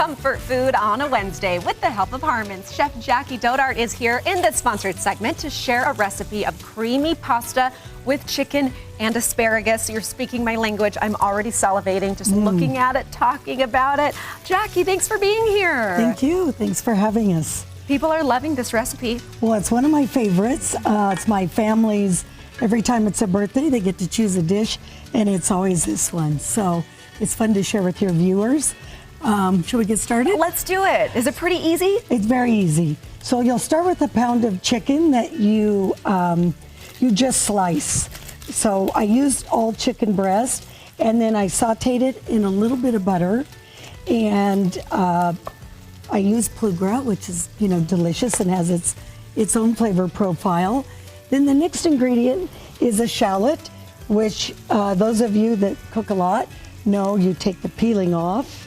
comfort food on a Wednesday with the help of Harmons. Chef Jackie Dodart is here in this sponsored segment to share a recipe of creamy pasta with chicken and asparagus. You're speaking my language. I'm already salivating just looking at it, talking about it. Jackie, thanks for being here. Thank you. Thanks for having us. People are loving this recipe. Well, it's one of my favorites. It's my family's. Every time it's a birthday, they get to choose a dish, and it's always this one. So it's fun to share with your viewers. Should we get started? Let's do it. Is it pretty easy? It's very easy. So you'll start with a pound of chicken that you just slice. So I used all chicken breast, and then I sauteed it in a little bit of butter, and I used plugra, which is delicious and has its own flavor profile. Then the next ingredient is a shallot, which those of you that cook a lot know you take the peeling off.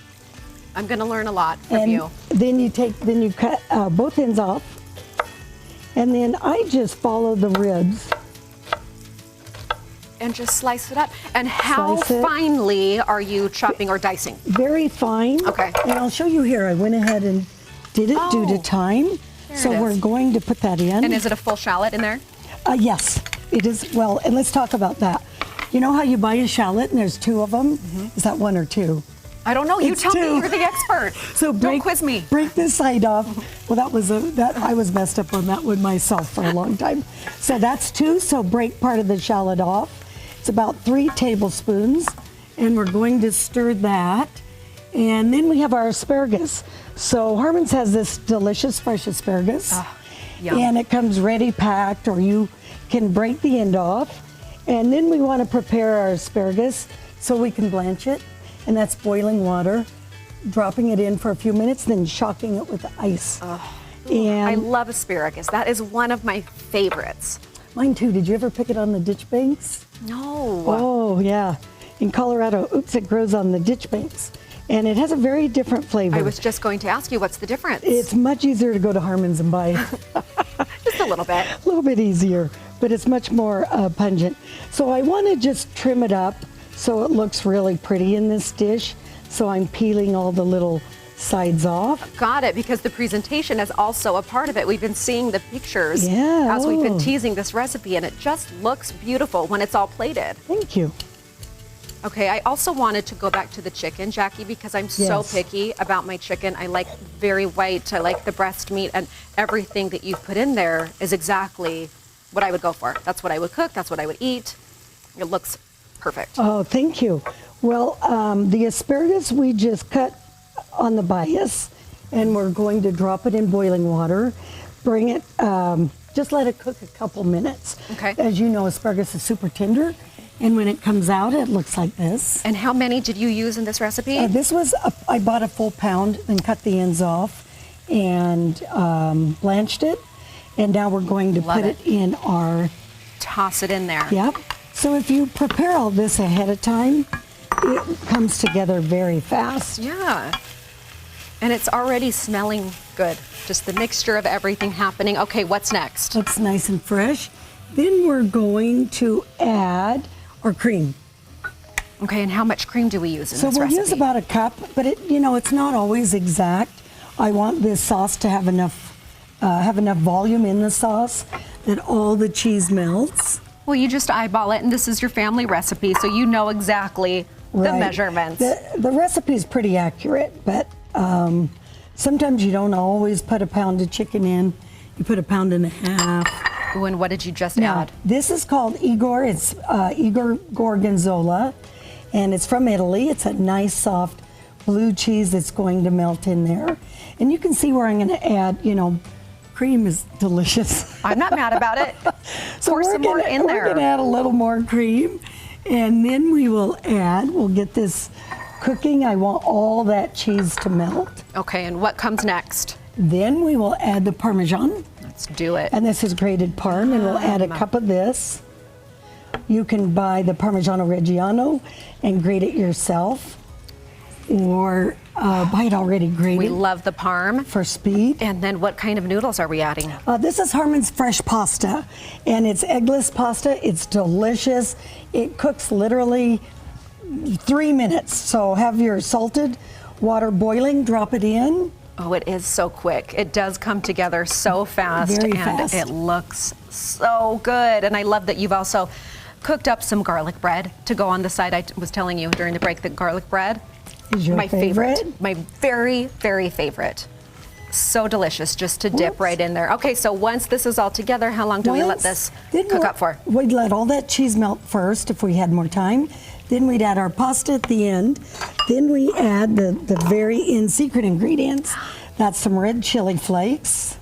I'm going to learn a lot from you. Then you cut both ends off, and then I just follow the ribs. And just slice it up. And how finely are you chopping or dicing? Very fine. Okay. And I'll show you here. I went ahead and did it due to time. So we're going to put that in. And is it a full shallot in there? Yes, it is. Well, and let's talk about that. You know how you buy a shallot and there's two of them? Is that one or two? I don't know. You It's tell me. two. You're the expert. So don't quiz me. Break this side off. Well, I was messed up on that one myself for a long time. So that's two. So break part of the shallot off. It's about 3 tablespoons, and we're going to stir that. And then we have our asparagus. So Harmons has this delicious fresh asparagus, and it comes ready packed, or you can break the end off. And then we want to prepare our asparagus so we can blanch it, and that's boiling water, dropping it in for a few minutes, then shocking it with ice. And I love asparagus. That is one of my favorites. mine too. Did you ever pick it on the ditch banks? No. Oh, yeah. In Colorado, it grows on the ditch banks. And it has a very different flavor. I was just going to ask you, what's the difference? It's much easier to go to Harmons and buy. Just a little bit. A little bit easier, but it's much more pungent. So I want to just trim it up so it looks really pretty in this dish. So I'm peeling all the little sides off. Got it, because the presentation is also a part of it. We've been seeing the pictures Yeah, as we've been teasing this recipe, and it just looks beautiful when it's all plated. Thank you. Okay, I also wanted to go back to the chicken, Jackie, because I'm so picky about my chicken. I like very white, I like the breast meat, and everything that you've put in there is exactly what I would go for. That's what I would cook, that's what I would eat. It looks perfect. Oh, thank you. Well, the asparagus we just cut on the bias, and we're going to drop it in boiling water. Bring it, just let it cook a couple minutes. Okay. As you know, asparagus is super tender, and when it comes out, it looks like this. And how many did you use in this recipe? This was, I bought a full pound, then cut the ends off, and blanched it. And now we're going to put it in our... Toss it in there. Yep. So if you prepare all this ahead of time, it comes together very fast. Yeah. And it's already smelling good. Just the mixture of everything happening. Okay, what's next? Looks nice and fresh. Then we're going to add our cream. Okay, and how much cream do we use in So this we'll recipe? use about a cup, but it's not always exact. I want this sauce to have enough volume in the sauce that all the cheese melts. Well, you just eyeball it, and this is your family recipe, so you know exactly the measurements. The recipe is pretty accurate, but sometimes you don't always put a pound of chicken in. You put 1.5 pounds. Ooh, and what did you just add? This is called Igor. It's Igor Gorgonzola, and it's from Italy. It's a nice, soft blue cheese that's going to melt in there. And you can see where I'm going to add, cream is delicious. I'm not mad about it. So pour some more in there. We're going to add a little more cream, and then we'll get this cooking. I want all that cheese to melt. Okay, and what comes next? Then we will add the Parmesan. Let's do it. And this is grated Parm, and we'll add a cup of this. You can buy the Parmigiano Reggiano and grate it yourself, or buy it already grated. We love the Parm. For speed. And then what kind of noodles are we adding? This is Harmon's fresh pasta, and it's eggless pasta. It's delicious. It cooks literally 3 minutes. So have your salted Water boiling, drop it in. Oh, it is so quick. It does come together so fast. Very and fast. It looks so good. And I love that you've also cooked up some garlic bread to go on the side. I was telling you during the break that garlic bread Is your my favorite? My very, very favorite. So delicious just to dip right in there. Okay, so once this is all together, how long do we let this cook up for? We'd let all that cheese melt first if we had more time. Then we'd add our pasta at the end. Then we add the very end secret ingredients. That's some red chili flakes.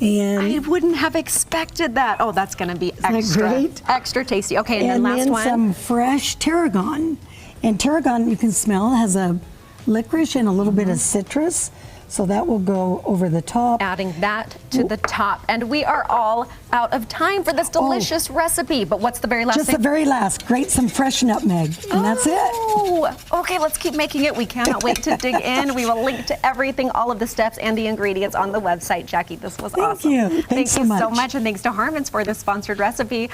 And I wouldn't have expected that. Oh, that's going to be great? extra tasty. Okay, and then last one. some fresh tarragon. And tarragon, you can smell, has a licorice and a little bit of citrus. So that will go over the top. Adding that to the top. And we are all out of time for this delicious recipe. But what's the very last Just thing? the very last. Grate some fresh nutmeg. And that's it. Oh, okay, let's keep making it. We cannot wait to dig in. We will link to everything, all of the steps and the ingredients on the website. Jackie, this was awesome. Thank you. Thanks Thank you so much. much. And thanks to Harmons for this sponsored recipe.